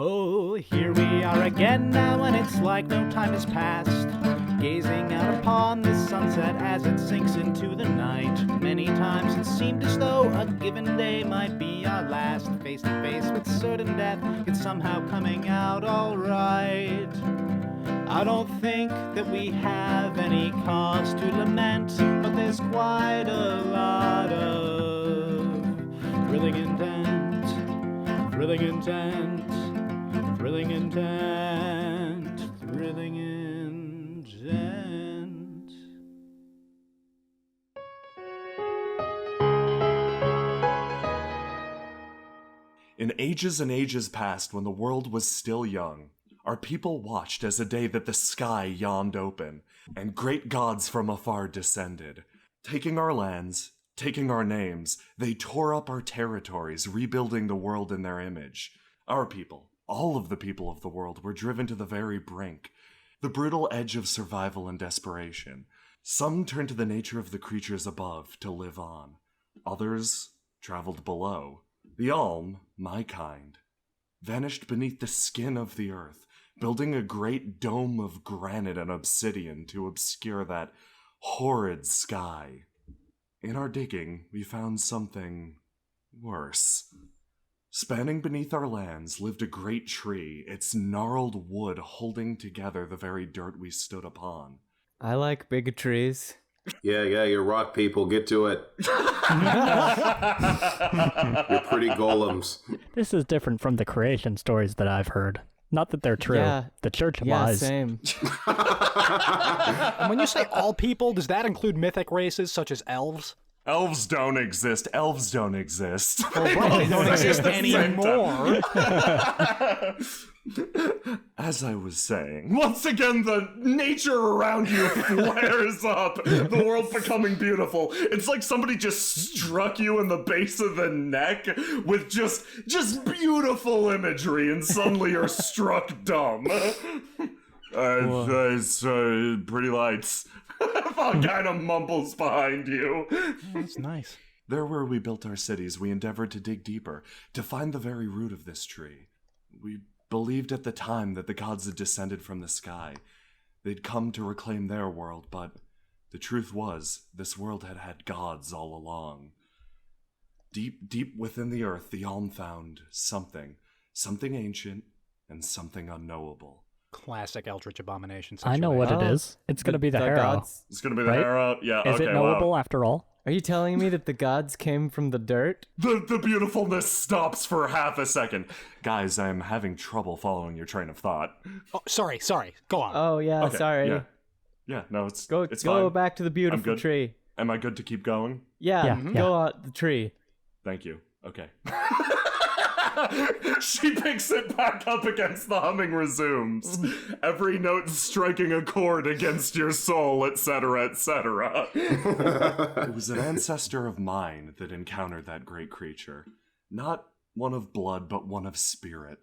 Oh, here we are again now, and it's like no time has passed. Gazing out upon the sunset as it sinks into the night. Many times it seemed as though a given day might be our last. Face to face with certain death, it's somehow coming out alright. I don't think that we have any cause to lament, but there's quite a lot of thrilling intent, thrilling intent, thrilling intent, thrilling intent. In ages and ages past, when the world was still young, our people watched as a day that the sky yawned open, and great gods from afar descended. Taking our lands, taking our names, they tore up our territories, rebuilding the world in their image. Our people, all of the people of the world, were driven to the very brink, the brutal edge of survival and desperation. Some turned to the nature of the creatures above to live on. Others traveled below. The alm, my kind, vanished beneath the skin of the earth, building a great dome of granite and obsidian to obscure that horrid sky. In our digging, we found something worse. Spanning beneath our lands lived a great tree, its gnarled wood holding together the very dirt we stood upon. I like big trees. Yeah, you're rock people. Get to it. You're pretty golems. This is different from the creation stories that I've heard. Not that they're true. Yeah. The church Yeah, lies. same. And when you say all people, does that include mythic races such as elves? Elves don't exist. Elves don't exist. They don't exist anymore. As I was saying, once again the nature around you flares up, the world becoming beautiful. It's like somebody just struck you in the base of the neck with just beautiful imagery, and suddenly you're struck dumb. It's pretty lights. Thog kind of mumbles behind you. That's nice. There where we built our cities, we endeavored to dig deeper, to find the very root of this tree. We believed at the time that the gods had descended from the sky. They'd come to reclaim their world, but the truth was, this world had had gods all along. Deep, deep within the earth, the alm found something ancient and something unknowable. Classic Eldritch Abomination I situation. know what it is. It's going to be the harrow. gods. It's gonna be the Right? arrow? Yeah, Is okay, it knowable after all? Are you telling me that the gods came from the dirt? The beautifulness stops for half a second. Guys, I'm having trouble following your train of thought. Oh, sorry. Go on. Oh, yeah, Okay, sorry. Yeah, no, it's Go fine. back to the beautiful good. tree. Am I good to keep going? Yeah, Yeah, go on the tree. Thank you. Okay. She picks it back up against the humming resumes. Every note striking a chord against your soul, etc., etc. It was an ancestor of mine that encountered that great creature. Not one of blood, but one of spirit.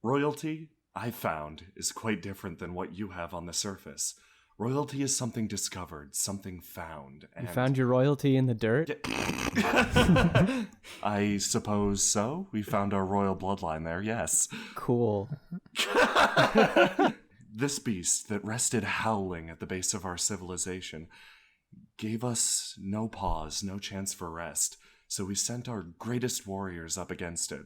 Royalty, I found, is quite different than what you have on the surface. Royalty is something discovered, something found. You found your royalty in the dirt? I suppose so. We found our royal bloodline there, yes. Cool. This beast that rested howling at the base of our civilization gave us no pause, no chance for rest, so we sent our greatest warriors up against it.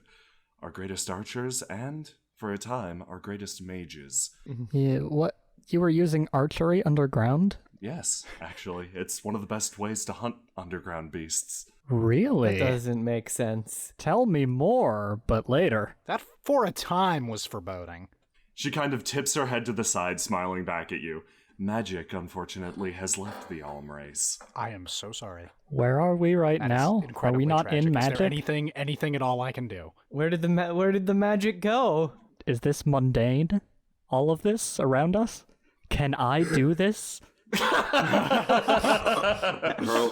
Our greatest archers and, for a time, our greatest mages. Yeah, what? You were using archery underground? Yes, actually, it's one of the best ways to hunt underground beasts. Really? That doesn't make sense. Tell me more, but later. That for a time was foreboding. She kind of tips her head to the side, smiling back at you. Magic, unfortunately, has left the alm race. I am so sorry. Where are we right That is now? Are incredibly we not tragic. in Is magic? there anything at all I can do? Where did the magic go? Is this mundane? All of this around us? Can I do this?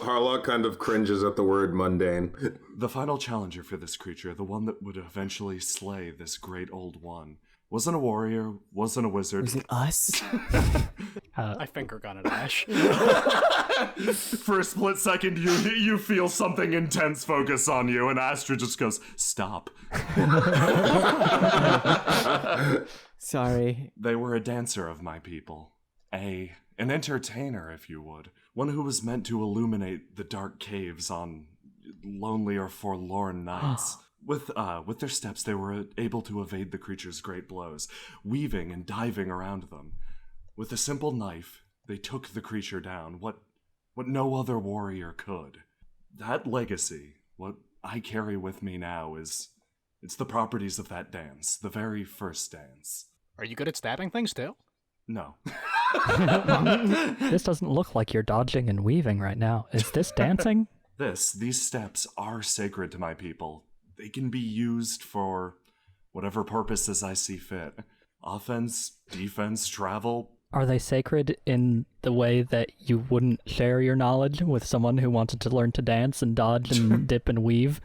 Harlock kind of cringes at the word mundane. The final challenger for this creature, the one that would eventually slay this great old one, wasn't a warrior, wasn't a wizard. Was it us? I finger gun at Ashe. For a split second, you feel something intense focus on you, and Astra just goes, "Stop." Sorry. They were a dancer of my people. An entertainer, if you would. One who was meant to illuminate the dark caves on lonely or forlorn nights. With their steps, they were able to evade the creature's great blows, weaving and diving around them. With a simple knife, they took the creature down, what no other warrior could. That legacy, what I carry with me now, it's the properties of that dance, the very first dance. Are you good at stabbing things too? No. This doesn't look like you're dodging and weaving right now. Is this dancing? These steps are sacred to my people. They can be used for whatever purposes I see fit. Offense, defense, travel. Are they sacred in the way that you wouldn't share your knowledge with someone who wanted to learn to dance and dodge and dip and weave?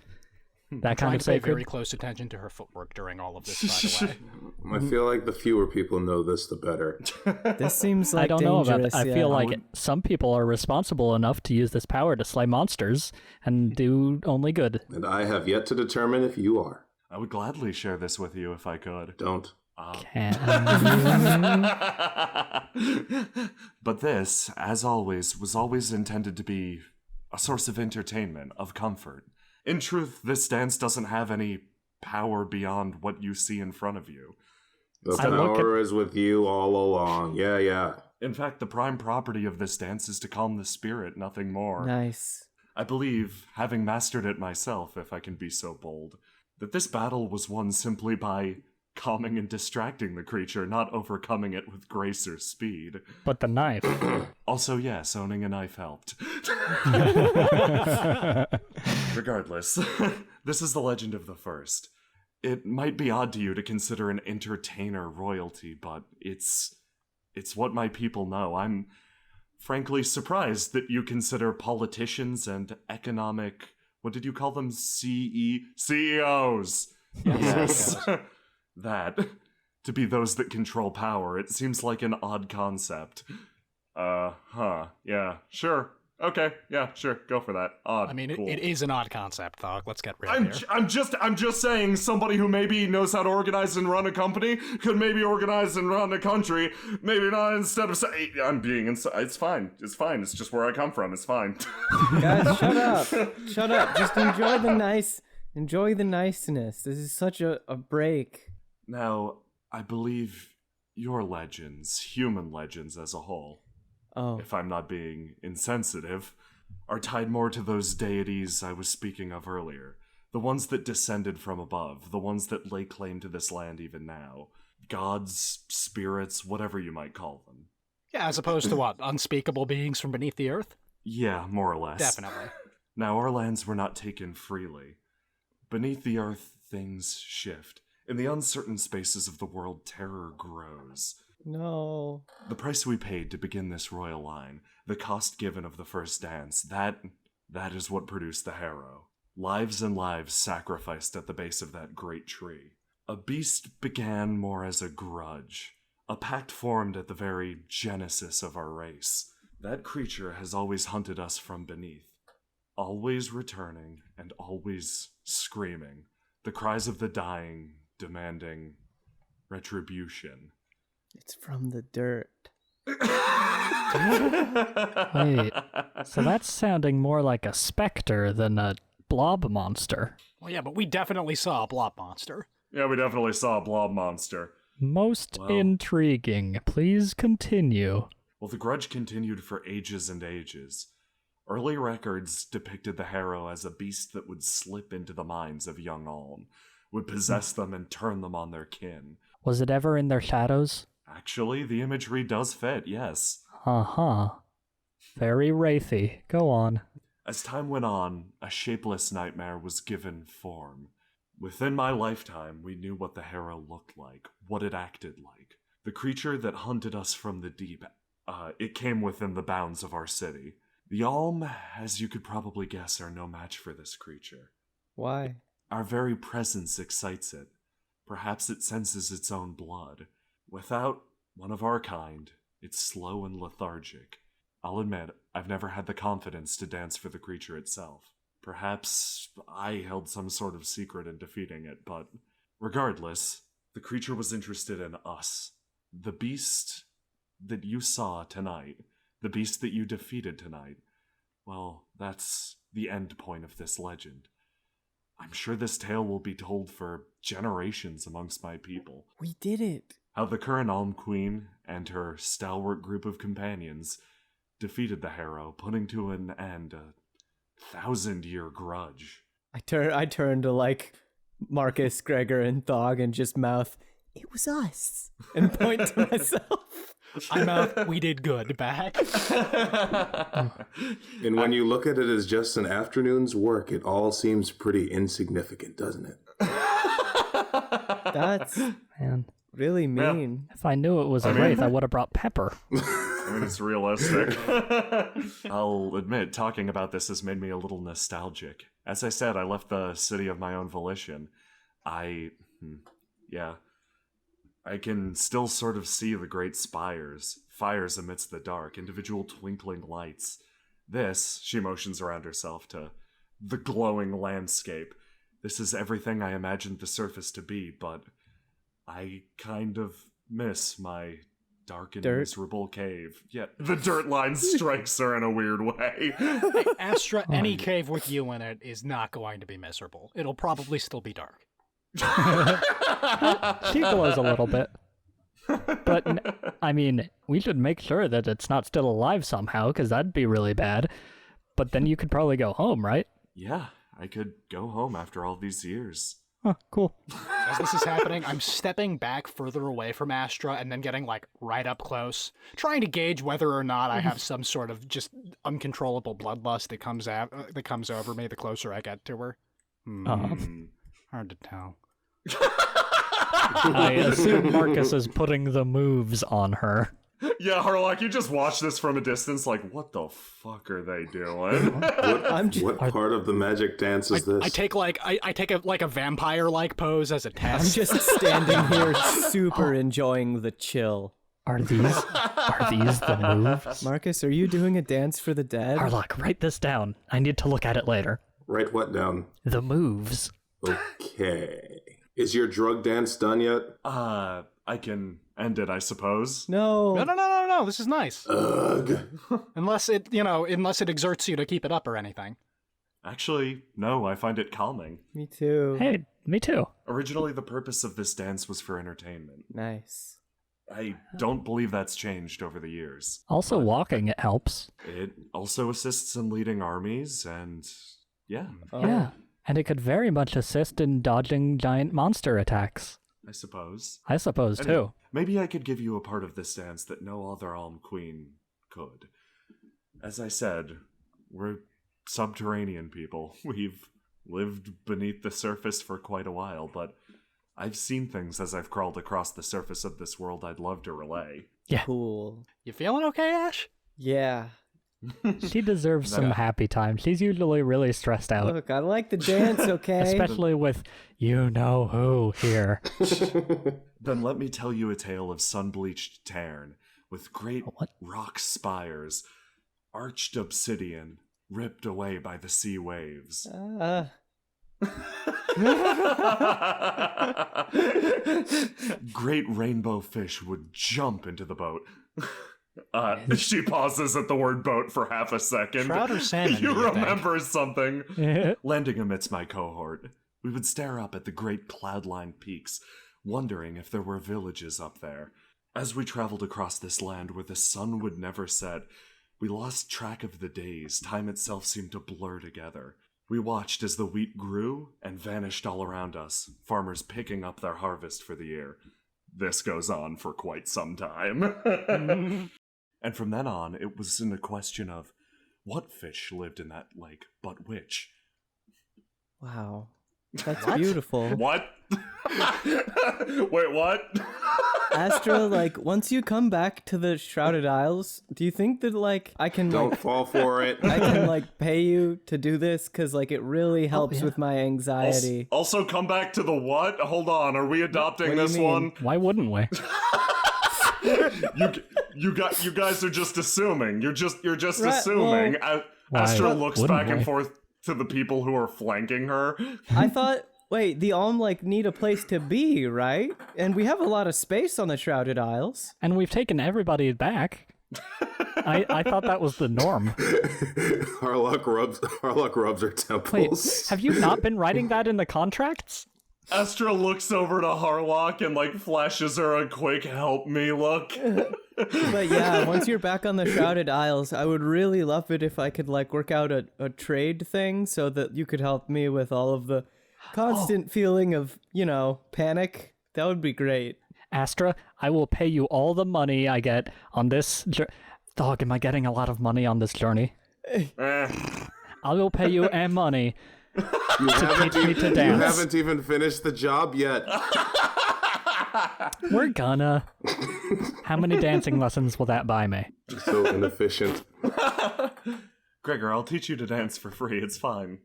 That kind Trying of to pay sacred? very close attention to her footwork during all of this, by the way. I feel like the fewer people know this, the better. This seems like I don't know about dangerous. that. I yeah. feel like some people are responsible enough to use this power to slay monsters and do only good. And I have yet to determine if you are. I would gladly share this with you if I could. Don't. But this, as always, was always intended to be a source of entertainment, of comfort. In truth, this dance doesn't have any power beyond what you see in front of you. The I look power is with you all along. Yeah. In fact, the prime property of this dance is to calm the spirit, nothing more. Nice. I believe, having mastered it myself, if I can be so bold, that this battle was won simply by calming and distracting the creature, not overcoming it with grace or speed. But the knife. Also, yes, owning a knife helped. Regardless, this is the legend of the first. It might be odd to you to consider an entertainer royalty, but it's what my people know. I'm frankly surprised that you consider politicians and economic, what did you call them? CEOs. Yes. That, to be those that control power. It seems like an odd concept. Yeah, sure. Okay, yeah, sure, go for that. Odd, I mean, cool. it is an odd concept, Thog. Let's get real I'm here. just saying somebody who maybe knows how to organize and run a company could maybe organize and run a country. Maybe not instead of say, I'm being inside. It's fine. It's just where I come from. It's fine. Guys, shut up. Shut up. Just enjoy the niceness. This is such a break. Now, I believe your legends, human legends as a whole, if I'm not being insensitive, are tied more to those deities I was speaking of earlier. The ones that descended from above, the ones that lay claim to this land even now. Gods, spirits, whatever you might call them. Yeah, as opposed to what? Unspeakable beings from beneath the earth? Yeah, more or less. Definitely. Now, our lands were not taken freely. Beneath the earth, things shift. In the uncertain spaces of the world, terror grows. No. The price we paid to begin this royal line, the cost given of the first dance, that is what produced the harrow. Lives and lives sacrificed at the base of that great tree. A beast began more as a grudge, a pact formed at the very genesis of our race. That creature has always hunted us from beneath, always returning and always screaming, the cries of the dying demanding retribution. It's from the dirt. Wait, so that's sounding more like a specter than a blob monster. Well, yeah, but we definitely saw a blob monster. Yeah, we definitely saw a blob monster. Most Well. intriguing. Please continue. Well, the grudge continued for ages and ages. Early records depicted the harrow as a beast that would slip into the minds of young Alm, would possess them and turn them on their kin. Was it ever in their shadows? Actually, the imagery does fit, yes. Uh-huh. Very wraithy. Go on. As time went on, a shapeless nightmare was given form. Within my lifetime, we knew what the harrow looked like, what it acted like. The creature that hunted us from the deep, it came within the bounds of our city. The Alm, as you could probably guess, are no match for this creature. Why? Our very presence excites it. Perhaps it senses its own blood. Without one of our kind, it's slow and lethargic. I'll admit, I've never had the confidence to dance for the creature itself. Perhaps I held some sort of secret in defeating it, but regardless, The creature was interested in us. The beast that you saw tonight, the beast that you defeated tonight, well, that's the end point of this legend. I'm sure this tale will be told for generations amongst my people. We did it. How the current Alm Queen and her stalwart group of companions defeated the Harrow, putting to an end a 1,000-year grudge. I turned to like Marcus, Gregor, and Thog and just mouth, "It was us," and point to myself. I mouth, "We did good" back. And when you look at it as just an afternoon's work, it all seems pretty insignificant, doesn't it? That's Man, really mean. if I knew it was a wraith, I would have brought pepper. I mean, it's realistic. I'll admit, talking about this has made me a little nostalgic. As I said, I left the city of my own volition. I can still sort of see the great spires, fires amidst the dark, individual twinkling lights. This, she motions around herself to the glowing landscape. This is everything I imagined the surface to be, but I kind of miss my dark and miserable cave. Yet the dirt line strikes her in a weird way. Hey, Astra, any cave with you in it is not going to be miserable. It'll probably still be dark. She glows a little bit. But, I mean, we should make sure that it's not still alive somehow, because that'd be really bad. But then you could probably go home, right? Yeah, I could go home after all these years. Huh, cool. As this is happening, I'm stepping back further away from Astra and then getting, like, right up close, trying to gauge whether or not I have some sort of just uncontrollable bloodlust that comes over me the closer I get to her. Hard to tell. I assume Marcus is putting the moves on her. Yeah, Harlock, you just watch this from a distance like, what the fuck are they doing? What part of the magic dance is this? I take a vampire-like pose as a test. I'm just standing here super enjoying the chill. Are these the moves? Marcus, are you doing a dance for the dead? Harlock, write this down. I need to look at it later. Write what down? The moves. Okay. Is your drug dance done yet? I can end it, I suppose. No. No. This is nice. Ugh. Unless it exerts you to keep it up or anything. Actually, no, I find it calming. Me too. Hey, me too. Originally, the purpose of this dance was for entertainment. Nice. I don't believe that's changed over the years. Also, walking, it helps. It also assists in leading armies, and yeah, Yeah. And it could very much assist in dodging giant monster attacks. I suppose. I suppose, And too. maybe I could give you a part of this dance that no other Alm Queen could. As I said, we're subterranean people. We've lived beneath the surface for quite a while, but I've seen things as I've crawled across the surface of this world I'd love to relay. Yeah. Cool. You feeling okay, Ash? Yeah. She deserves some happy time. She's usually really stressed out. Look, I like the dance, okay? Especially with you-know-who here. Then let me tell you a tale of sun-bleached Tarn, with great What? rock spires, arched obsidian, ripped away by the sea waves. Great rainbow fish would jump into the boat. She pauses at the word boat for half a second. Trout or salmon, You do you think? remember something. Landing amidst my cohort, we would stare up at the great cloud-lined peaks, wondering if there were villages up there. As we traveled across this land where the sun would never set, we lost track of the days. Time itself seemed to blur together. We watched as the wheat grew and vanished all around us, farmers picking up their harvest for the year. This goes on for quite some time. And from then on, it was in a question of what fish lived in that lake, but which. Wow. That's beautiful. What? Wait, what? Astra, like, once you come back to the Shrouded Isles, do you think that, like, I can, Don't like, fall for it. I can, like, pay you to do this? Because, like, it really helps with my anxiety. Also, come back to the what? Hold on, are we adopting What do you this mean? one? Why wouldn't we? You guys are just assuming. You're just Right, assuming. Why Astra looks wouldn't back and we? forth to the people who are flanking her. I thought Wait, the Alm need a place to be, right? And we have a lot of space on the Shrouded Isles. And we've taken everybody back. I thought that was the norm. Harlock rubs her Wait, temples. have you not been writing that in the contracts? Astra looks over to Harlock and flashes her a quick help me look. But yeah, once you're back on the Shrouded Isles, I would really love it if I could work out a trade thing so that you could help me with all of the constant feeling of, panic. That would be great. Astra, I will pay you all the money I get on this Thog, am I getting a lot of money on this journey? I will pay you money to teach me to dance. You haven't even finished the job yet. We're gonna. How many dancing lessons will that buy me? So inefficient. Gregor, I'll teach you to dance for free. It's fine.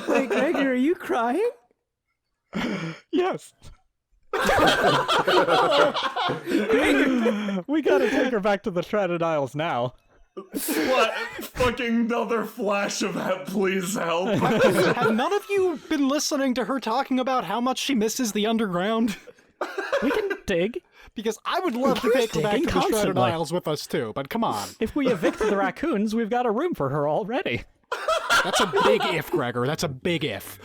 Wait, Gregor, are you crying? Yes. We gotta take her back to the Shrouded Isles now. Fucking another flash of that, please help. Have none of you been listening to her talking about how much she misses the underground? We can dig. Because I would love to take her back to digging the Shrouded constantly. Isles with us too, but come on. If we evict the raccoons, we've got a room for her already. That's a big if, Gregor. That's a big if.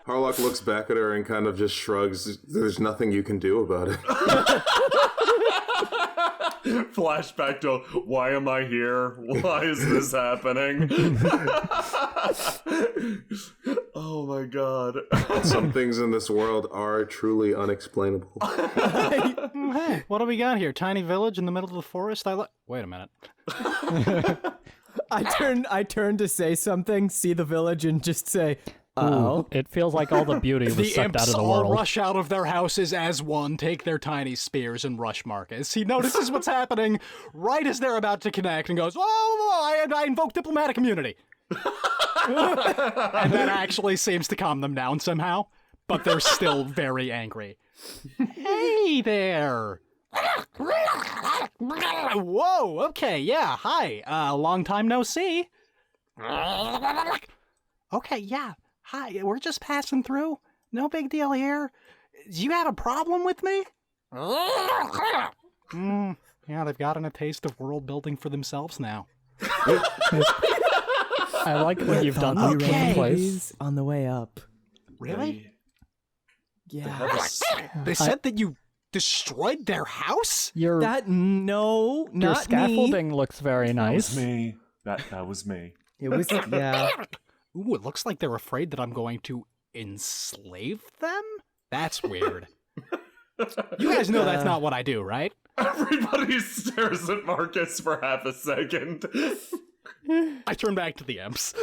Harlock looks back at her and kind of just shrugs. There's nothing you can do about it. Flashback to, why am I here? Why is this happening? Oh my god. Some things in this world are truly unexplainable. Hey, what do we got here? Tiny village in the middle of the forest? Wait a minute. I turn to say something, see the village, and just say, "Oh." It feels like all the beauty was The sucked out imps of the all world. rush out of their houses as one, take their tiny spears, and rush Marcus. He notices what's happening right as they're about to connect and goes, "Oh, I invoke diplomatic immunity." And that actually seems to calm them down somehow, but they're still very angry. Hey there! Whoa, okay, yeah, hi. Long time no see. Okay, yeah. Hi, we're just passing through. No big deal here. You had a problem with me? Yeah, they've gotten a taste of world building for themselves now. I like when you've done that Okay. kind of place. He's on the way up. Really? Yeah. They said that you destroyed their house? Your No, your not scaffolding looks very That was nice. me. That was me. me. It was, yeah. Ooh, it looks like they're afraid that I'm going to enslave them? That's weird. You guys know that's not what I do, right? Everybody stares at Marcus for half a second. I turn back to the imps.